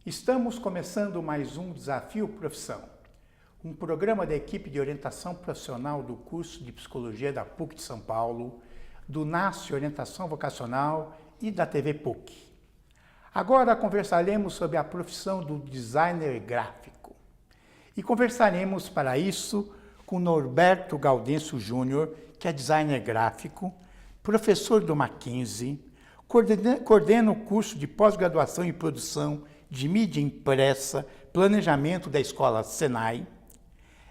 Estamos começando mais um Desafio Profissão, um programa da equipe de orientação profissional do curso de Psicologia da PUC de São Paulo, do NASCE Orientação Vocacional e da TV PUC. Agora conversaremos sobre a profissão do designer gráfico. E conversaremos para isso com Norberto Gaudêncio Júnior, que é designer gráfico, professor do Mackenzie, coordena o curso de pós-graduação em produção de mídia impressa, planejamento da escola Senai,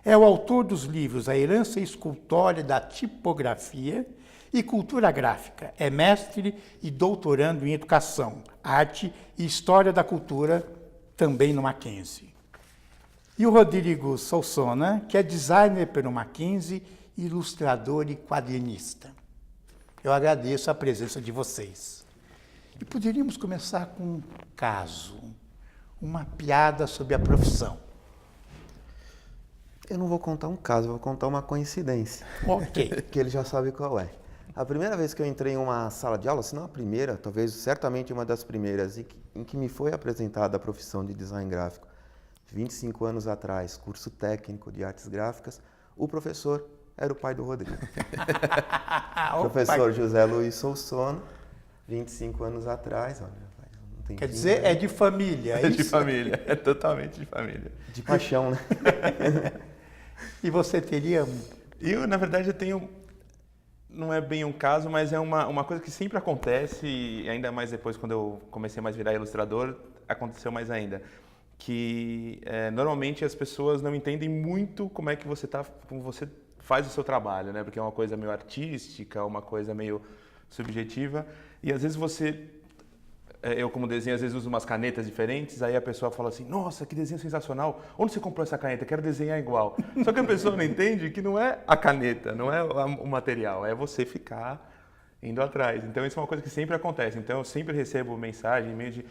é o autor dos livros A Herança Escultória da Tipografia e Cultura Gráfica, é mestre e doutorando em Educação, Arte e História da Cultura, também no Mackenzie. E o Rodrigo Solsona, que é designer pelo Mackenzie, ilustrador e quadrinista. Eu agradeço a presença de vocês. E poderíamos começar com um caso, uma piada sobre a profissão. Eu não vou contar um caso, eu vou contar uma coincidência. Ok. Que ele já sabe qual é. A primeira vez que eu entrei em uma sala de aula, se não a primeira, talvez certamente uma das primeiras, em que me foi apresentada a profissão de design gráfico, 25 anos atrás, curso técnico de artes gráficas, o professor era o pai do Rodrigo. Professor José Luiz Solsona, 25 anos atrás, olha. Quer dizer, é de família, é isso? De família, é totalmente de família. De paixão, né? E você teria... Eu, na verdade, eu tenho... Não é bem um caso, mas é uma coisa que sempre acontece, e ainda mais depois, quando eu comecei mais a virar ilustrador, aconteceu mais ainda. Que normalmente as pessoas não entendem muito como você faz o seu trabalho, né? Porque é uma coisa meio artística, uma coisa meio subjetiva, e às vezes eu como desenho, às vezes uso umas canetas diferentes, aí a pessoa fala assim, nossa, que desenho sensacional, onde você comprou essa caneta? Quero desenhar igual. Só que a pessoa não entende que não é a caneta, não é o material, é você ficar indo atrás. Então isso é uma coisa que sempre acontece. Então eu sempre recebo mensagem, e-mail de,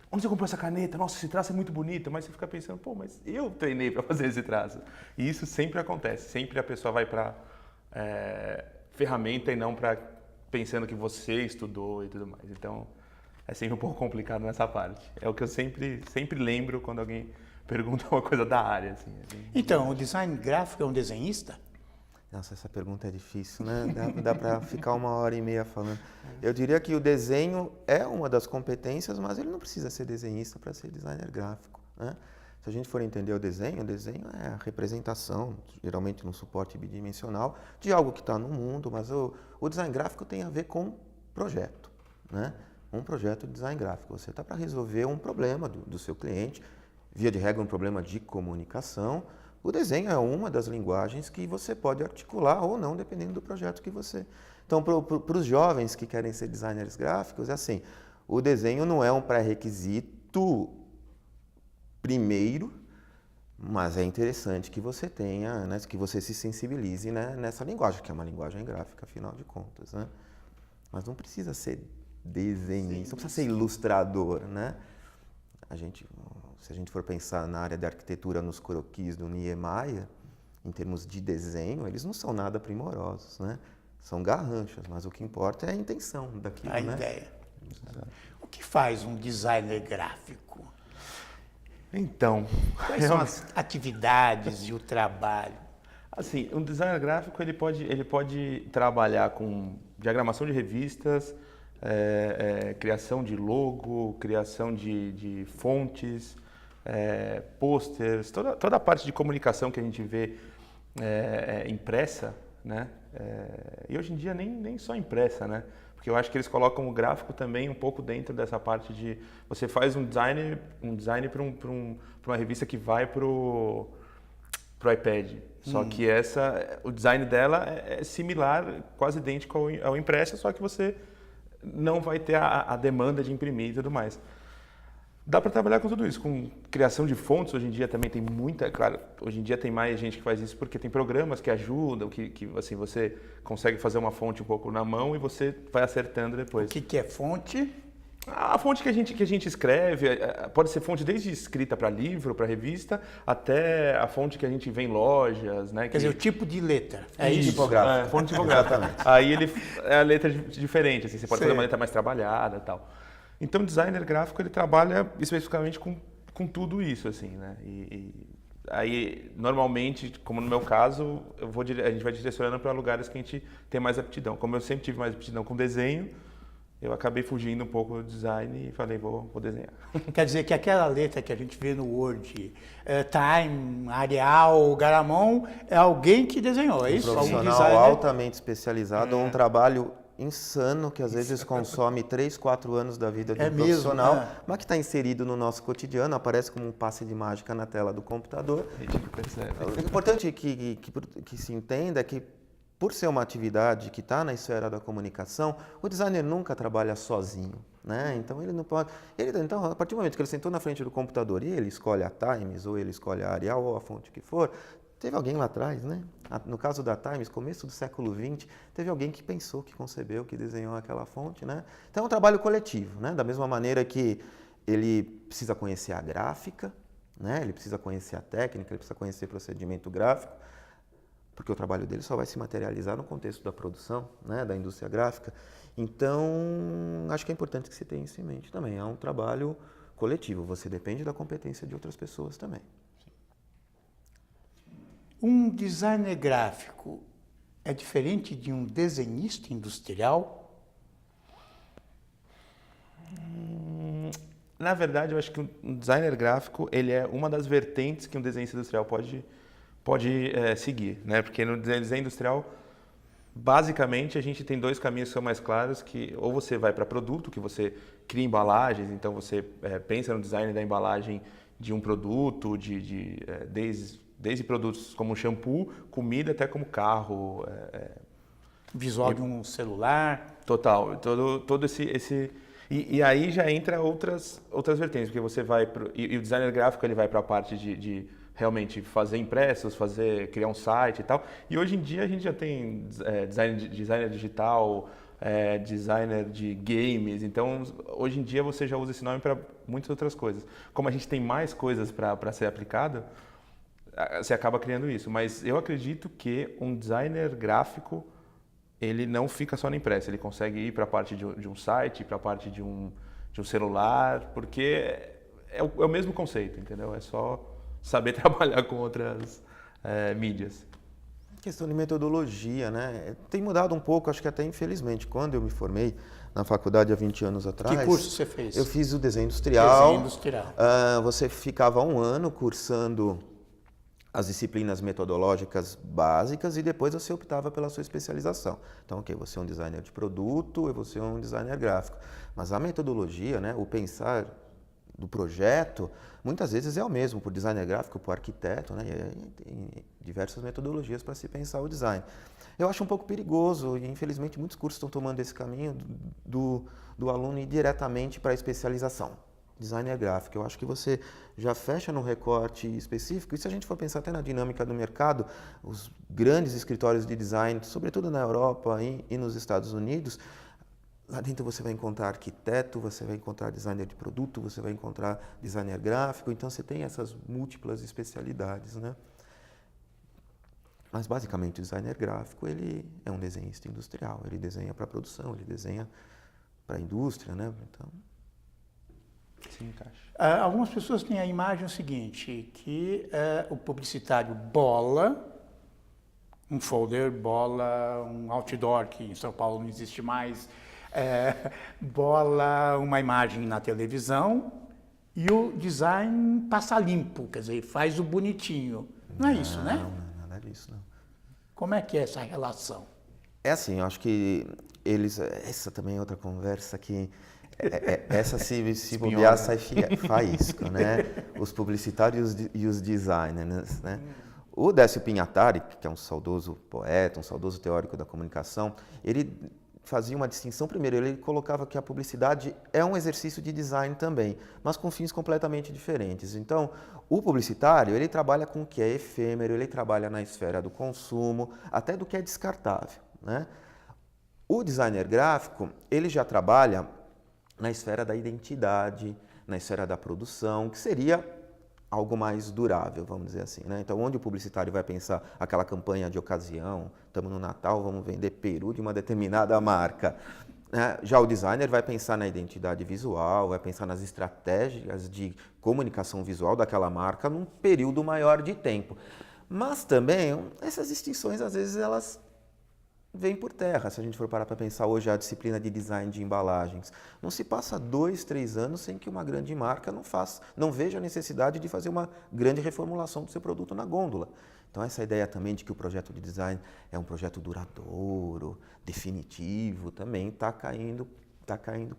onde você comprou essa caneta? Nossa, esse traço é muito bonito, mas você fica pensando, pô, mas eu treinei para fazer esse traço. E isso sempre acontece, sempre a pessoa vai para ferramenta e não para pensando que você estudou e tudo mais. Então... é sempre um pouco complicado nessa parte. É o que eu sempre lembro quando alguém pergunta uma coisa da área. Assim. Então, o design gráfico é um desenhista? Nossa, essa pergunta é difícil, né? Dá para ficar 1h30 falando. Eu diria que o desenho é uma das competências, mas ele não precisa ser desenhista para ser designer gráfico, né? Se a gente for entender o desenho é a representação, geralmente num suporte bidimensional, de algo que está no mundo, mas o design gráfico tem a ver com projeto, né? Um projeto de design gráfico. Você está para resolver um problema do seu cliente, via de regra um problema de comunicação. O desenho é uma das linguagens que você pode articular ou não, dependendo do projeto que você... Então, para os jovens que querem ser designers gráficos, é assim, o desenho não é um pré-requisito primeiro, mas é interessante que você tenha, né, que você se sensibilize, né, nessa linguagem, que é uma linguagem gráfica, afinal de contas, né? Mas não precisa ser desenhista, não precisa ser ilustrador, né? Se a gente for pensar na área da arquitetura, nos croquis do Niemeyer, em termos de desenho, eles não são nada primorosos, né? São garranchos, mas o que importa é a intenção daquilo, A né? ideia. O que faz um designer gráfico? Então... Quais são as atividades e o trabalho? Assim, um designer gráfico ele pode trabalhar com diagramação de revistas, criação de logo, criação de fontes, posters, toda a parte de comunicação que a gente vê impressa, né? E hoje em dia nem só impressa, né? Porque eu acho que eles colocam o gráfico também um pouco dentro dessa parte de... Você faz um design para uma revista que vai pro iPad. Só que o design dela é similar, quase idêntico ao impresso, só que você não vai ter a demanda de imprimir e tudo mais. Dá para trabalhar com tudo isso, com criação de fontes. Hoje em dia também tem muita, claro, hoje em dia tem mais gente que faz isso porque tem programas que ajudam, que assim, você consegue fazer uma fonte um pouco na mão e você vai acertando depois. O que é fonte? A fonte que a gente escreve, pode ser fonte desde escrita para livro, para revista, até a fonte que a gente vê em lojas, né? Quer dizer, o tipo de letra. É isso? Tipográfico. Fonte tipográfica. Aí é a letra diferente, assim, você pode fazer uma letra mais trabalhada e tal. Então, o designer gráfico, ele trabalha especificamente com com tudo isso, assim, né? E aí, normalmente, como no meu caso, a gente vai direcionando para lugares que a gente tem mais aptidão. Como eu sempre tive mais aptidão com desenho, eu acabei fugindo um pouco do design e falei, vou desenhar. Quer dizer que aquela letra que a gente vê no Word, Time, Arial, Garamond, é alguém que desenhou, é isso? Um Algum profissional designer? altamente especializado, um trabalho insano que às vezes consome 3, 4 anos da vida de um profissional, mas que está inserido no nosso cotidiano, aparece como um passe de mágica na tela do computador. A gente percebe. O importante que se entenda é que, por ser uma atividade que está na esfera da comunicação, o designer nunca trabalha sozinho, né? Então ele não pode. Então, a partir do momento que ele sentou na frente do computador e ele escolhe a Times, ou ele escolhe a Arial, ou a fonte que for, teve alguém lá atrás, né? No caso da Times, começo do século XX, teve alguém que pensou, que concebeu, que desenhou aquela fonte, né? Então é um trabalho coletivo, né? Da mesma maneira que ele precisa conhecer a gráfica, né? Ele precisa conhecer a técnica, ele precisa conhecer o procedimento gráfico, porque o trabalho dele só vai se materializar no contexto da produção, né? Da indústria gráfica. Então, acho que é importante que você tenha isso em mente também. É um trabalho coletivo, você depende da competência de outras pessoas também. Um designer gráfico é diferente de um desenhista industrial? Na verdade, eu acho que um designer gráfico ele é uma das vertentes que um desenhista industrial pode seguir, né? Porque no desenho industrial, basicamente, a gente tem dois caminhos que são mais claros, que ou você vai para produto, que você cria embalagens, então você pensa no design da embalagem de um produto, desde produtos como shampoo, comida, até como carro. Visual de um celular? Total. Todo esse e aí já entra outras vertentes, porque você vai e o designer gráfico ele vai para a parte de realmente fazer impressos, criar um site e tal. E hoje em dia a gente já tem designer digital, designer de games. Então, hoje em dia você já usa esse nome para muitas outras coisas. Como a gente tem mais coisas para ser aplicado, você acaba criando isso. Mas eu acredito que um designer gráfico ele não fica só na impressa, ele consegue ir para a parte de um site, para a parte de um celular, porque é o mesmo conceito, entendeu? É só saber trabalhar com outras mídias. Questão de metodologia, né? Tem mudado um pouco, acho que até infelizmente. Quando eu me formei na faculdade há 20 anos atrás... Que curso você fez? Eu fiz o desenho industrial. Desenho industrial. Você ficava 1 ano cursando as disciplinas metodológicas básicas e depois você optava pela sua especialização. Então, ok, você é um designer de produto e você é um designer gráfico. Mas a metodologia, né, o pensar do projeto, muitas vezes é o mesmo para o designer gráfico, para o arquiteto, né, e tem diversas metodologias para se pensar o design. Eu acho um pouco perigoso e, infelizmente, muitos cursos estão tomando esse caminho do aluno ir diretamente para a especialização. Designer gráfico, eu acho que você já fecha num recorte específico, e se a gente for pensar até na dinâmica do mercado, os grandes escritórios de design, sobretudo na Europa e nos Estados Unidos, lá dentro você vai encontrar arquiteto, você vai encontrar designer de produto, você vai encontrar designer gráfico, então você tem essas múltiplas especialidades, né? Mas basicamente o designer gráfico, ele é um desenhista industrial, ele desenha para a produção, ele desenha para a indústria, né? Então... Sim, encaixa. Algumas pessoas têm a imagem seguinte, que o publicitário bola, um folder, bola, um outdoor, que em São Paulo não existe mais, bola uma imagem na televisão e o design passa limpo, quer dizer, faz o bonitinho. Não é isso, né? Não, nada disso, não. Como é que é essa relação? É assim, eu acho que essa também é outra conversa que... essa se bobear sai faísca, né? Os publicitários e os designers, né? O Décio Pinhatari, que é um saudoso poeta, um saudoso teórico da comunicação, ele fazia uma distinção. Primeiro, ele colocava que a publicidade é um exercício de design também, mas com fins completamente diferentes. Então, o publicitário, ele trabalha com o que é efêmero, ele trabalha na esfera do consumo, até do que é descartável, né? O designer gráfico, ele já trabalha na esfera da identidade, na esfera da produção, que seria algo mais durável, vamos dizer assim, né? Então, onde o publicitário vai pensar aquela campanha de ocasião, estamos no Natal, vamos vender peru de uma determinada marca. né? Já o designer vai pensar na identidade visual, vai pensar nas estratégias de comunicação visual daquela marca num período maior de tempo. Mas também, essas distinções, às vezes, elas vêm por terra. Se a gente for parar para pensar hoje a disciplina de design de embalagens, não se passa 2, 3 anos sem que uma grande marca não veja a necessidade de fazer uma grande reformulação do seu produto na gôndola. Então essa ideia também de que o projeto de design é um projeto duradouro, definitivo, também está caindo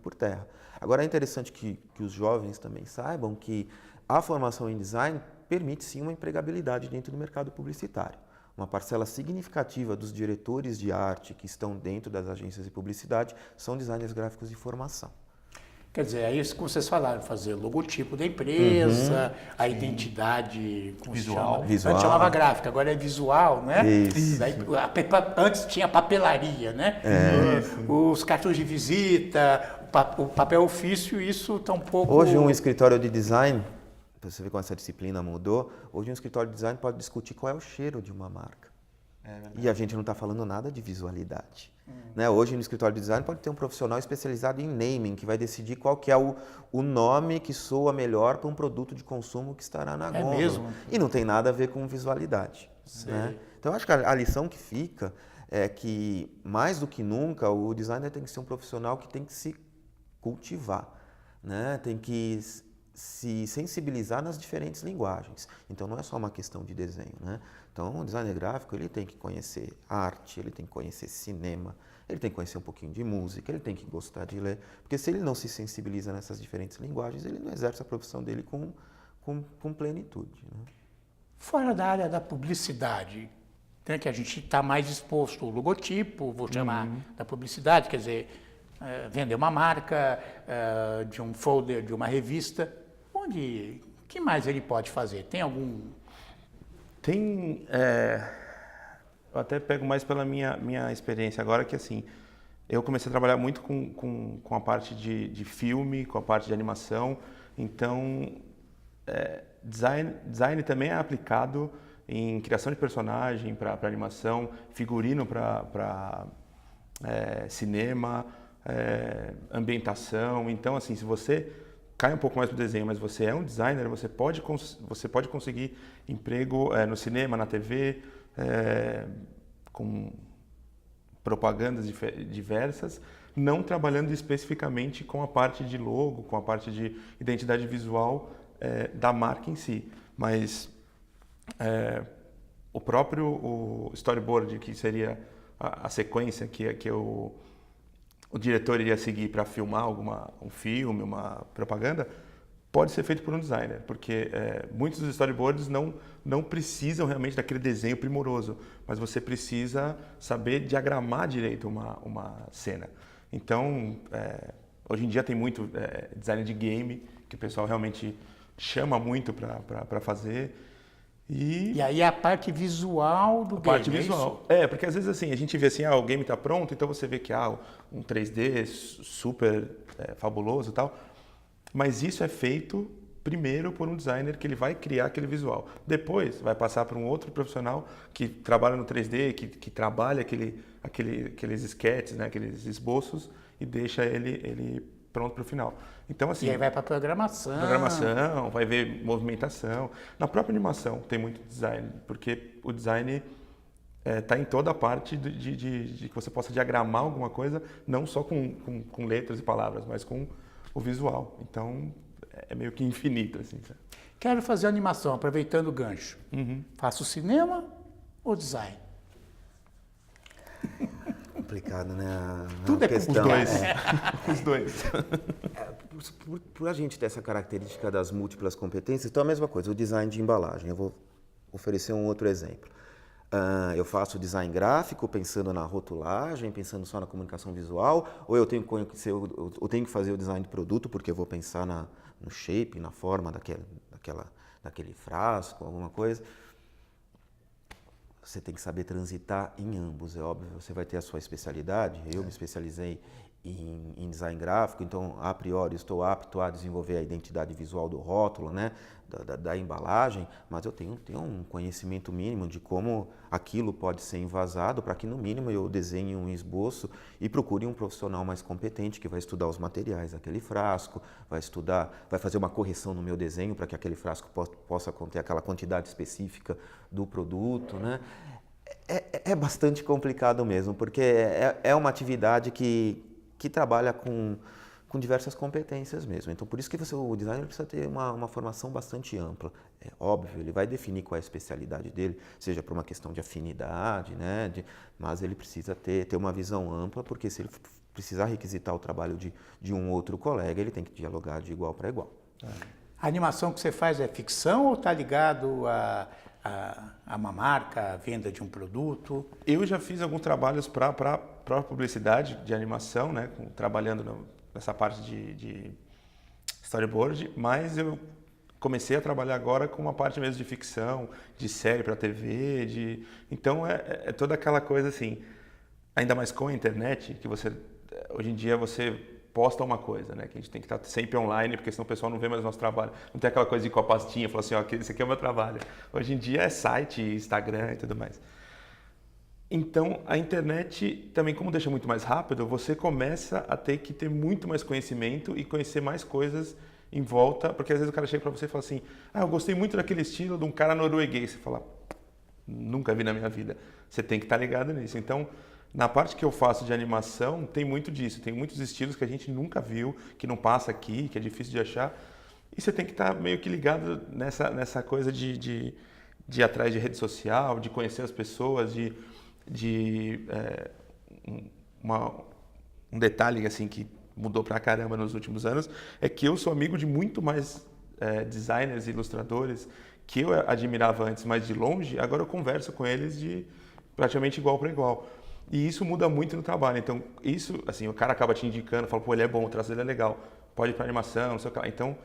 por terra. Agora é interessante que os jovens também saibam que a formação em design permite sim uma empregabilidade dentro do mercado publicitário. Uma parcela significativa dos diretores de arte que estão dentro das agências de publicidade são designers gráficos de formação. Quer dizer, é isso que vocês falaram, fazer logotipo da empresa, a identidade Visual. Antes chamava gráfica, agora é visual, né? Isso. Daí, antes tinha papelaria, né? Os cartões de visita, o papel ofício, isso está um pouco... Hoje um escritório de design, você vê como essa disciplina mudou, hoje um escritório de design pode discutir qual é o cheiro de uma marca. E a gente não está falando nada de visualidade. Né? Hoje no escritório de design pode ter um profissional especializado em naming, que vai decidir qual que é o nome que soa melhor para um produto de consumo que estará na gôndola. Mesmo? E não tem nada a ver com visualidade. Né? Então eu acho que a lição que fica é que, mais do que nunca, o designer tem que ser um profissional que tem que se cultivar, né? Tem que se sensibilizar nas diferentes linguagens. Então não é só uma questão de desenho, né? Então o designer gráfico ele tem que conhecer arte, ele tem que conhecer cinema, ele tem que conhecer um pouquinho de música, ele tem que gostar de ler, porque se ele não se sensibiliza nessas diferentes linguagens, ele não exerce a profissão dele com plenitude, né? Fora da área da publicidade, né, que a gente está mais exposto, o logotipo, vou chamar da publicidade, quer dizer, vender uma marca, de um folder, de uma revista, que mais ele pode fazer? Tem algum... Eu até pego mais pela minha experiência agora, que assim, eu comecei a trabalhar muito com a parte de filme, com a parte de animação, então design também é aplicado em criação de personagem para animação, figurino para cinema, ambientação. Então, assim, se você cai um pouco mais pro desenho, mas você é um designer, você pode conseguir emprego no cinema, na TV, com propagandas diversas, não trabalhando especificamente com a parte de logo, com a parte de identidade visual da marca em si. Mas o próprio storyboard, que seria a sequência que o diretor iria seguir para filmar um filme, uma propaganda, pode ser feito por um designer, porque muitos dos storyboards não precisam realmente daquele desenho primoroso, mas você precisa saber diagramar direito uma cena. Então, hoje em dia tem muito design de game, que o pessoal realmente chama muito para fazer. E aí a parte visual do game. Parte visual. Porque às vezes assim, a gente vê assim, o game está pronto, então você vê que um 3D super fabuloso e tal. Mas isso é feito primeiro por um designer que ele vai criar aquele visual. Depois vai passar para um outro profissional que trabalha no 3D, que trabalha aqueles sketches, né, aqueles esboços e deixa ele pronto para o final. Então, assim, e aí vai para programação. Programação, vai ver movimentação. Na própria animação tem muito design, porque o design está em toda a parte de que você possa diagramar alguma coisa, não só com letras e palavras, mas com o visual. Então, é meio que infinito, assim. Sabe? Quero fazer animação, aproveitando o gancho. Faço cinema ou design? Complicado, né? Tudo é questão, Os dois. Por a gente ter essa característica das múltiplas competências, então é a mesma coisa, o design de embalagem. Eu vou oferecer um outro exemplo. Eu faço design gráfico pensando na rotulagem, pensando só na comunicação visual, ou eu tenho que fazer o design de produto porque eu vou pensar no shape, na forma daquele frasco, alguma coisa. Você tem que saber transitar em ambos, é óbvio. Você vai ter a sua especialidade. Eu me especializei em design gráfico, então a priori estou apto a desenvolver a identidade visual do rótulo, né, da embalagem, mas eu tenho um conhecimento mínimo de como aquilo pode ser envasado para que no mínimo eu desenhe um esboço e procure um profissional mais competente que vai estudar os materiais daquele frasco, vai fazer uma correção no meu desenho para que aquele frasco possa conter aquela quantidade específica do produto, né? É bastante complicado mesmo, porque é uma atividade que trabalha com diversas competências mesmo. Então, por isso que o designer precisa ter uma formação bastante ampla. É óbvio, ele vai definir qual é a especialidade dele, seja por uma questão de afinidade, né? Mas ele precisa ter uma visão ampla, porque se ele precisar requisitar o trabalho de um outro colega, ele tem que dialogar de igual para igual. A animação que você faz é ficção ou está ligado a uma marca, a venda de um produto? Eu já fiz alguns trabalhos para publicidade de animação, né? Trabalhando nessa parte de storyboard, mas eu comecei a trabalhar agora com uma parte mesmo de ficção, de série para TV, então é toda aquela coisa assim, ainda mais com a internet, que hoje em dia você posta uma coisa, né? Que a gente tem que estar sempre online, porque senão o pessoal não vê mais o nosso trabalho. Não tem aquela coisa de ir com a pastinha, falar assim, ó, esse aqui é o meu trabalho. Hoje em dia é site, Instagram e tudo mais. Então, a internet também, como deixa muito mais rápido, você começa a ter que ter muito mais conhecimento e conhecer mais coisas em volta, porque às vezes o cara chega para você e fala assim, eu gostei muito daquele estilo de um cara norueguês. Você fala, nunca vi na minha vida. Você tem que estar ligado nisso. Então, na parte que eu faço de animação, tem muito disso. Tem muitos estilos que a gente nunca viu, que não passa aqui, que é difícil de achar. E você tem que estar meio que ligado nessa coisa de ir atrás de rede social, de conhecer as pessoas, um detalhe assim que mudou pra caramba nos últimos anos é que eu sou amigo de muito mais designers e ilustradores que eu admirava antes mais de longe, agora eu converso com eles de praticamente igual para igual. E isso muda muito no trabalho. Então, isso, assim, o cara acaba te indicando, fala, pô, ele é bom, o traço dele é legal, pode ir para animação, não sei o que lá. Então,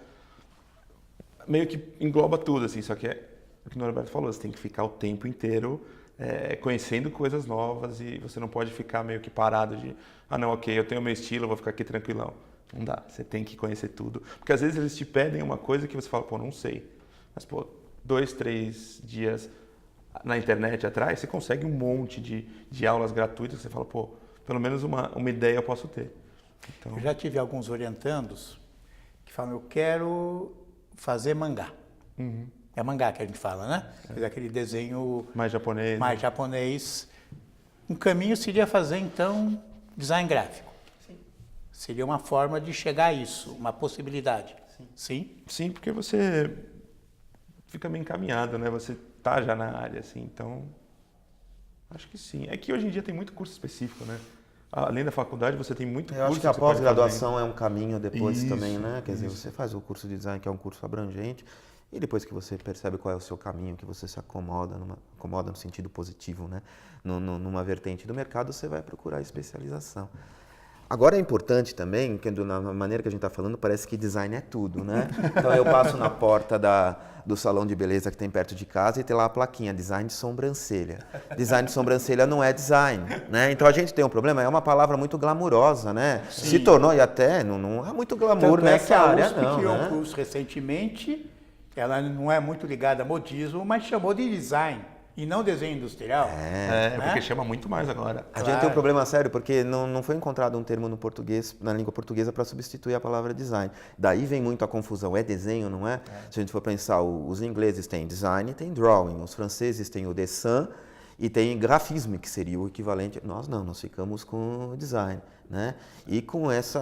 meio que engloba tudo, assim, só que é o que o Norberto falou, você tem que ficar o tempo inteiro conhecendo coisas novas e você não pode ficar meio que parado de, não, ok, eu tenho o meu estilo, eu vou ficar aqui tranquilão. Não dá, você tem que conhecer tudo. Porque às vezes eles te pedem uma coisa que você fala, pô, não sei. Mas, pô, 2, 3 dias na internet atrás, você consegue um monte de aulas gratuitas que você fala, pô, pelo menos uma ideia eu posso ter. Então... Eu já tive alguns orientandos que falam, eu quero fazer mangá. Uhum. É mangá que a gente fala, né? É aquele desenho mais japonês. Mais japonês. Um caminho seria fazer, então, design gráfico. Sim. Seria uma forma de chegar a isso, uma possibilidade. Sim? Sim, sim, porque você fica bem encaminhado, né? Você tá já na área, assim, então... Acho que sim. É que hoje em dia tem muito curso específico, né? Além da faculdade, você tem muito curso. Eu acho que a pós-graduação é um caminho depois isso, também, né? Quer dizer, você faz o curso de design, que é um curso abrangente, e depois que você percebe qual é o seu caminho, que você se acomoda no sentido positivo, né? Numa vertente do mercado, você vai procurar especialização. Agora é importante também, que na maneira que a gente está falando, parece que design é tudo, né? Então eu passo na porta do salão de beleza que tem perto de casa e tem lá a plaquinha, design de sobrancelha. Design de sobrancelha não é design, né? Então a gente tem um problema, é uma palavra muito glamurosa, né? Sim. Se tornou, e até não há muito glamour nessa área, não. A USP criou um curso recentemente, ela não é muito ligada a modismo, mas chamou de design. E não desenho industrial. Porque chama muito mais agora. A gente tem um problema sério, porque não foi encontrado um termo no português, na língua portuguesa, para substituir a palavra design. Daí vem muito a confusão. É desenho, não é? Se a gente for pensar, os ingleses têm design e tem drawing. Os franceses têm o dessin e tem grafisme, que seria o equivalente. Nós não, nós ficamos com o design, né? E com esse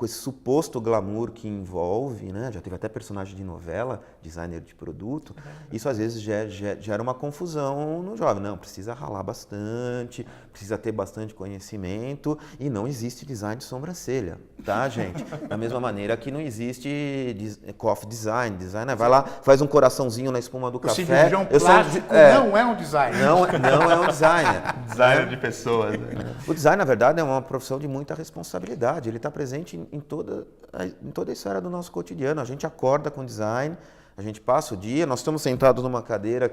suposto glamour que envolve, né? Já teve até personagem de novela, designer de produto, isso às vezes gera uma confusão no jovem. Não, precisa ralar bastante, precisa ter bastante conhecimento e não existe design de sobrancelha, tá, gente? Da mesma maneira que não existe coffee design, vai lá, faz um coraçãozinho na espuma do café. O cirurgião plástico não é um designer. Não é um designer. Designer de pessoas. Né? O design, na verdade, é uma profissão de muita responsabilidade. Ele está presente em toda a esfera do nosso cotidiano. A gente acorda com design, A gente passa o dia, nós estamos sentados numa cadeira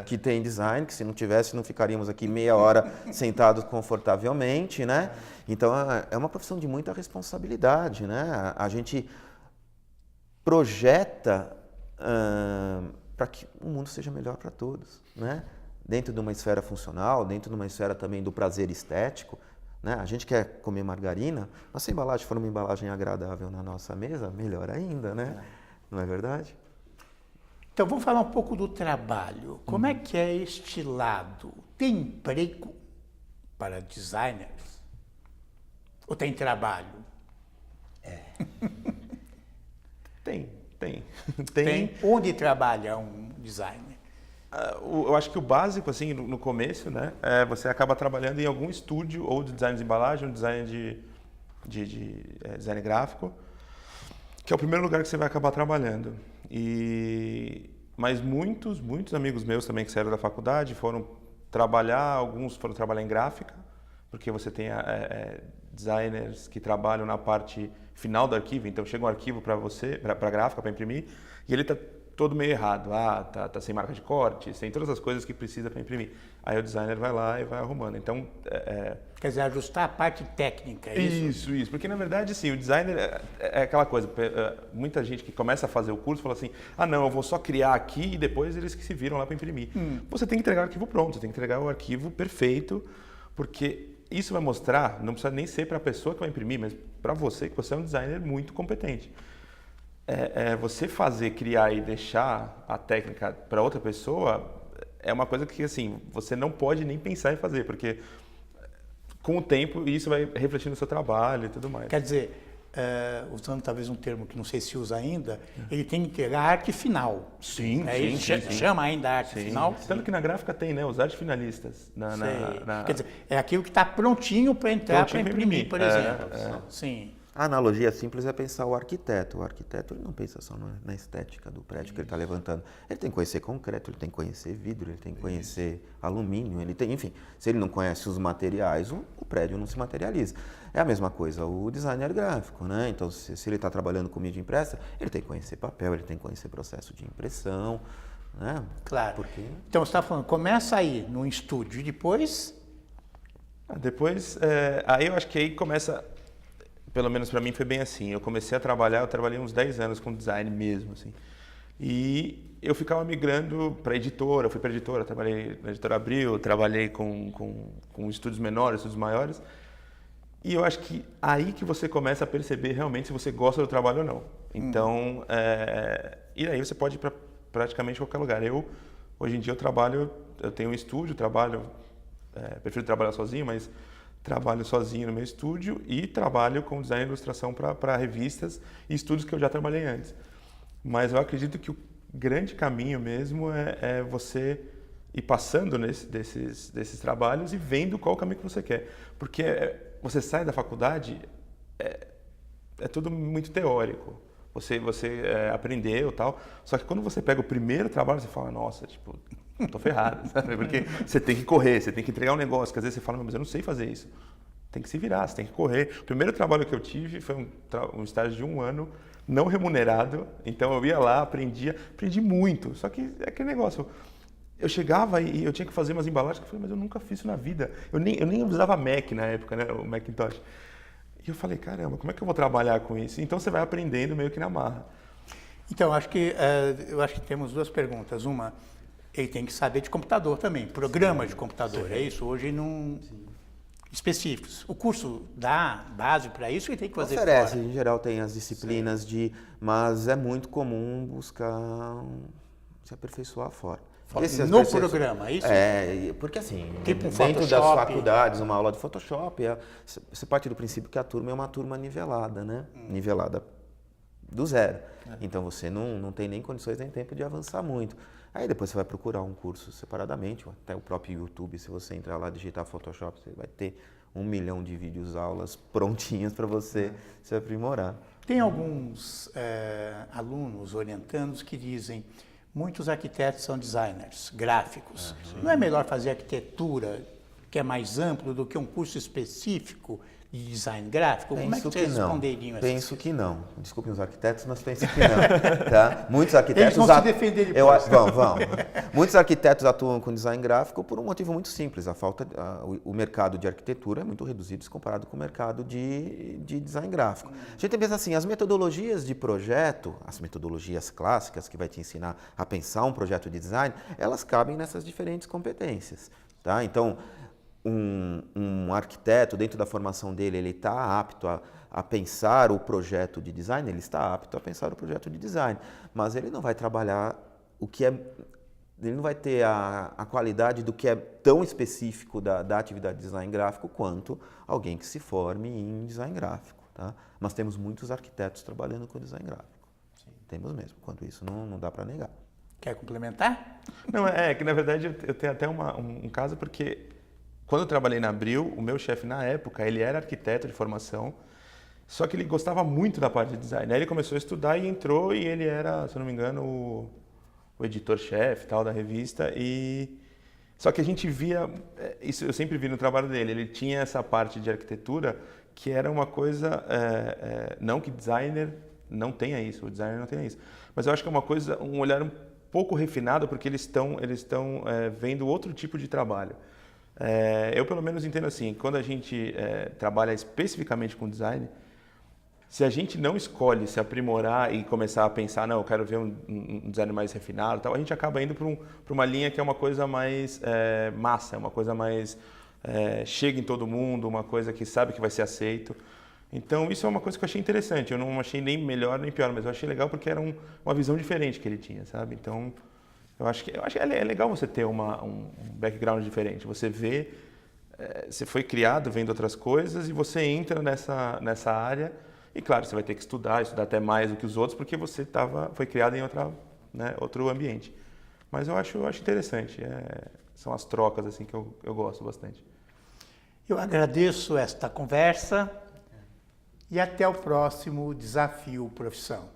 que tem design, que se não tivesse não ficaríamos aqui meia hora sentados confortavelmente, né? Então é uma profissão de muita responsabilidade, né? A gente projeta para que o mundo seja melhor para todos, né? Dentro de uma esfera funcional, dentro de uma esfera também do prazer estético, né? A gente quer comer margarina, mas se a embalagem for uma embalagem agradável na nossa mesa, melhor ainda, né? Não é verdade? Então, vamos falar um pouco do trabalho. Como é que é este lado? Tem emprego para designers? Ou tem trabalho? Tem. Onde trabalha um designer? Eu acho que o básico, assim, no começo, né, você acaba trabalhando em algum estúdio ou de design de embalagem, ou design de design gráfico, que é o primeiro lugar que você vai acabar trabalhando. Mas muitos amigos meus também que saíram da faculdade foram trabalhar, alguns foram trabalhar em gráfica, porque você tem designers que trabalham na parte final do arquivo, então chega um arquivo para você, para gráfica, para imprimir, e ele está todo meio errado, tá sem marca de corte, tem todas as coisas que precisa para imprimir. Aí o designer vai lá e vai arrumando. Então, quer dizer, ajustar a parte técnica, é isso? Isso. Porque, na verdade, sim, o designer é aquela coisa, muita gente que começa a fazer o curso fala assim, não, eu vou só criar aqui e depois eles que se viram lá para imprimir. Você tem que entregar o arquivo pronto, você tem que entregar o arquivo perfeito, porque isso vai mostrar, não precisa nem ser para a pessoa que vai imprimir, mas para você, que você é um designer muito competente. Você criar e deixar a técnica para outra pessoa é uma coisa que, assim, você não pode nem pensar em fazer, porque com o tempo isso vai refletir no seu trabalho e tudo mais. Quer dizer, usando talvez um termo que não sei se usa ainda, ele tem que entregar a arte final. Sim, sim. Chama ainda a arte final. Tanto que na gráfica tem, né, os artes finalistas. Quer dizer, é aquilo que está prontinho para entrar para imprimir, por exemplo. Sim. A analogia simples é pensar o arquiteto. O arquiteto ele não pensa só na estética do prédio que ele está levantando. Ele tem que conhecer concreto, ele tem que conhecer vidro, ele tem que conhecer alumínio, enfim, se ele não conhece os materiais, o prédio não se materializa. É a mesma coisa o designer gráfico, né? Então, se ele está trabalhando com mídia impressa, ele tem que conhecer papel, ele tem que conhecer processo de impressão, né? Claro. Porque... Então, você está falando, começa aí num estúdio e depois... Depois, aí eu acho que aí começa... Pelo menos para mim foi bem assim. Eu trabalhei uns 10 anos com design mesmo, assim. E eu ficava migrando para editora, fui para editora, trabalhei na Editora Abril, trabalhei com estúdios menores, estúdios maiores. E eu acho que aí que você começa a perceber realmente se você gosta do trabalho ou não. Então, e aí você pode ir para praticamente qualquer lugar. Hoje em dia eu tenho um estúdio, prefiro trabalhar sozinho, mas trabalho sozinho no meu estúdio e trabalho com design e ilustração para revistas e estúdios que eu já trabalhei antes. Mas eu acredito que o grande caminho mesmo é você ir passando desses trabalhos e vendo qual o caminho que você quer. Porque você sai da faculdade, é tudo muito teórico. Você aprendeu e tal. Só que quando você pega o primeiro trabalho, você fala, nossa, tipo... Tô ferrado, sabe? Porque você tem que correr, você tem que entregar um negócio, que às vezes você fala, mas eu não sei fazer isso. Tem que se virar, você tem que correr. O primeiro trabalho que eu tive foi um estágio de 1 ano, não remunerado. Então eu ia lá, aprendi muito. Só que é aquele negócio, eu chegava e eu tinha que fazer umas embalagens, que eu falei, mas eu nunca fiz isso na vida. Eu nem usava Mac na época, né? O Macintosh. E eu falei, caramba, como é que eu vou trabalhar com isso? Então você vai aprendendo meio que na marra. Então, eu acho que temos 2 perguntas. Uma... Ele tem que saber de computador também, programa de computador, é isso? Hoje não... Específicos. O curso dá base para isso e tem que fazer oferece, fora? Em geral tem as disciplinas mas é muito comum buscar se aperfeiçoar fora. No programa, é isso? Porque assim, tipo dentro Photoshop. das faculdades, uma aula de Photoshop, você parte do princípio que a turma é uma turma nivelada, né? Nivelada do zero. Então você não tem nem condições nem tempo de avançar muito. Aí depois você vai procurar um curso separadamente, ou até o próprio YouTube, se você entrar lá e digitar Photoshop, você vai ter 1 milhão de vídeos, aulas prontinhas para você se aprimorar. Tem alguns alunos orientandos que dizem, muitos arquitetos são designers gráficos. Não é melhor fazer arquitetura, que é mais amplo, do que um curso específico, de design gráfico? Como é que vocês responderiam essa? Penso que não. Desculpem os arquitetos, mas penso que não. Tá? Muitos arquitetos Eles vão se defender depois. Vão. Muitos arquitetos atuam com design gráfico por um motivo muito simples. O mercado de arquitetura é muito reduzido se comparado com o mercado de design gráfico. A gente pensa assim, as metodologias de projeto, as metodologias clássicas que vai te ensinar a pensar um projeto de design, elas cabem nessas diferentes competências. Tá? Então, um arquiteto, dentro da formação dele, ele está apto a pensar o projeto de design, ele está apto a pensar o projeto de design, mas ele não vai trabalhar ele não vai ter a qualidade do que é tão específico da atividade de design gráfico quanto alguém que se forme em design gráfico. Tá? Mas temos muitos arquitetos trabalhando com design gráfico. Sim. Temos mesmo, quanto isso não dá para negar. Quer complementar? Não, que na verdade eu tenho até um caso porque quando eu trabalhei na Abril, o meu chefe na época, ele era arquiteto de formação, só que ele gostava muito da parte de design. Aí ele começou a estudar e entrou e ele era, se eu não me engano, o editor-chefe tal da revista. Só que a gente via, isso eu sempre vi no trabalho dele, ele tinha essa parte de arquitetura que era uma coisa, não que designer não tenha isso, o designer não tenha isso, mas eu acho que é uma coisa, um olhar um pouco refinado porque eles estão vendo outro tipo de trabalho. Eu pelo menos entendo assim, quando a gente trabalha especificamente com design, se a gente não escolhe se aprimorar e começar a pensar, não, eu quero ver um design mais refinado, tal, a gente acaba indo para uma linha que é uma coisa mais massa, uma coisa mais chega em todo mundo, uma coisa que sabe que vai ser aceito. Então isso é uma coisa que eu achei interessante, eu não achei nem melhor nem pior, mas eu achei legal porque era uma visão diferente que ele tinha, sabe? Então eu acho que é legal você ter um background diferente, você vê, você foi criado vendo outras coisas e você entra nessa área. E claro, você vai ter que estudar até mais do que os outros, porque você foi criado em outro ambiente. Mas eu acho interessante, são as trocas assim que eu gosto bastante. Eu agradeço esta conversa e até o próximo Desafio Profissão.